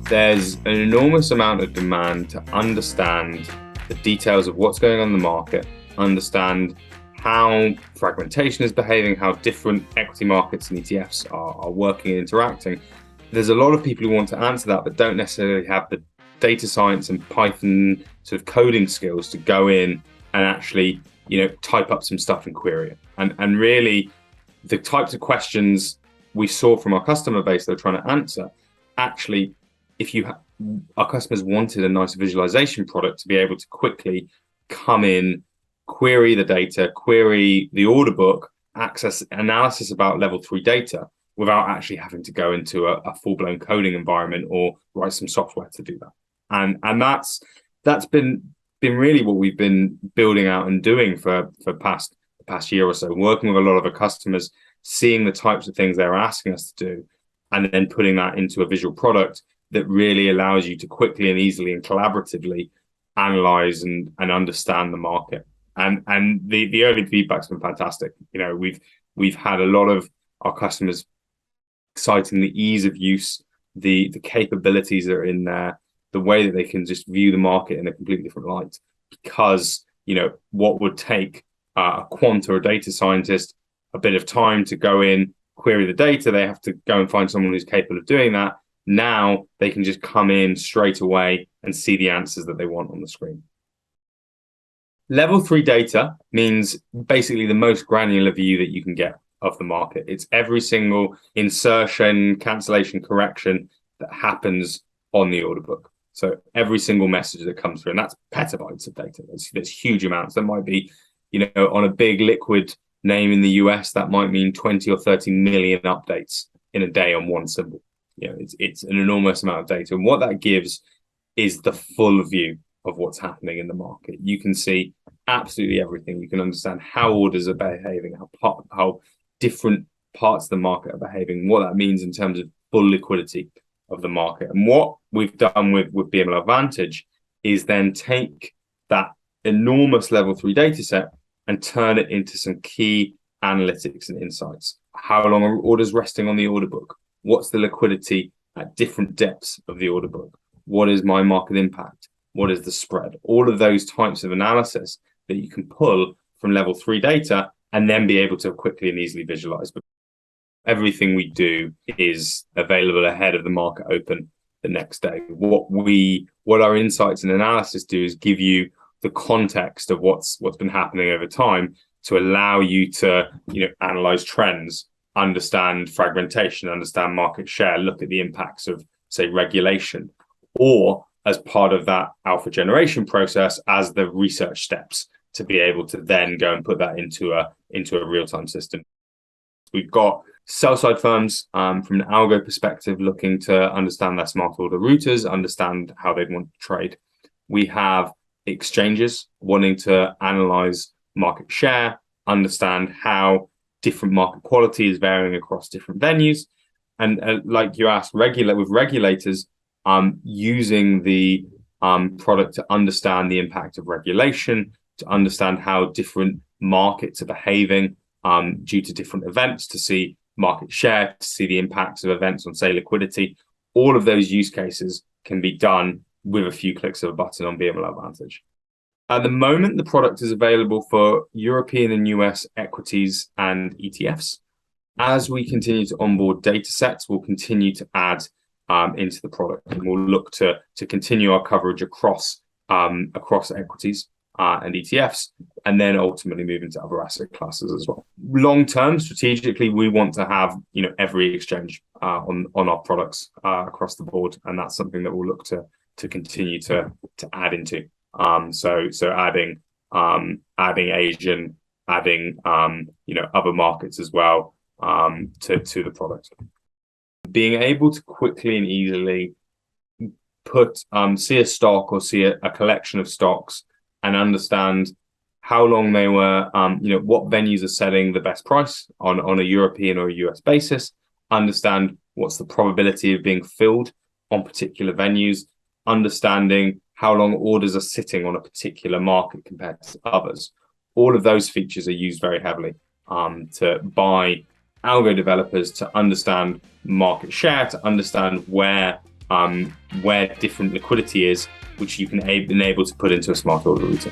there's an enormous amount of demand to understand the details of what's going on in the market, understand how fragmentation is behaving, how different equity markets and ETFs are working and interacting. There's a lot of people who want to answer that, but don't necessarily have the data science and Python sort of coding skills to go in and actually, type up some stuff and query it. And really, the types of questions we saw from our customer base they're trying to answer, actually, if our customers wanted a nice visualization product to be able to quickly come in, query the data, query the order book, access analysis about level 3 data without actually having to go into a full-blown coding environment or write some software to do that. And that's been really what we've been building out and doing for the past year or so, working with a lot of our customers, seeing the types of things they're asking us to do, and then putting that into a visual product that really allows you to quickly and easily and collaboratively analyze and understand the market. And the early feedback's been fantastic. We've had a lot of our customers citing the ease of use, the capabilities that are in there, the way that they can just view the market in a completely different light. Because what would take a quant or a data scientist a bit of time to go in, query the data, they have to go and find someone who's capable of doing that. Now they can just come in straight away and see the answers that they want on the screen. Level 3 data means basically the most granular view that you can get of the market. It's every single insertion, cancellation, correction that happens on the order book. So every single message that comes through, and that's petabytes of data. There's huge amounts. That might be, on a big liquid name in the US, that might mean 20 or 30 million updates in a day on one symbol. It's an enormous amount of data. And what that gives is the full view of what's happening in the market. You can see absolutely everything. You can understand how orders are behaving, how different parts of the market are behaving, what that means in terms of full liquidity of the market. And what we've done with BMLL Vantage is then take that enormous level 3 data set and turn it into some key analytics and insights. How long are orders resting on the order book? What's the liquidity at different depths of the order book? What is my market impact? What is the spread? All of those types of analysis that you can pull from level 3 data and then be able to quickly and easily visualize. But everything we do is available ahead of the market open the next day. What our insights and analysis do is give you the context of what's been happening over time to allow you to analyze trends, understand fragmentation, understand market share, look at the impacts of, say, regulation, or as part of that alpha generation process as the research steps to be able to then go and put that into a real-time system. We've got sell-side firms from an algo perspective looking to understand their smart order routers, understand how they'd want to trade. We have exchanges wanting to analyze market share, understand how different market quality is varying across different venues. And like you asked, with regulators, using the product to understand the impact of regulation, to understand how different markets are behaving due to different events, to see market share, to see the impacts of events on, say, liquidity. All of those use cases can be done with a few clicks of a button on BMLL Vantage. At the moment, the product is available for European and US equities and ETFs. As we continue to onboard data sets, we'll continue to add into the product, and we'll look to continue our coverage across equities and ETFs, and then ultimately move into other asset classes as well. Long term, strategically, we want to have every exchange on our products across the board, and that's something that we'll look to continue to add into. So adding Asian, adding other markets as well to the product. Being able to quickly and easily see a stock or see a collection of stocks and understand how long they were, what venues are setting the best price on a European or a US basis, understand what's the probability of being filled on particular venues, understanding how long orders are sitting on a particular market compared to others. All of those features are used very heavily by algo developers to understand market share, to understand where where different liquidity is, which you can enable to put into a smart order router.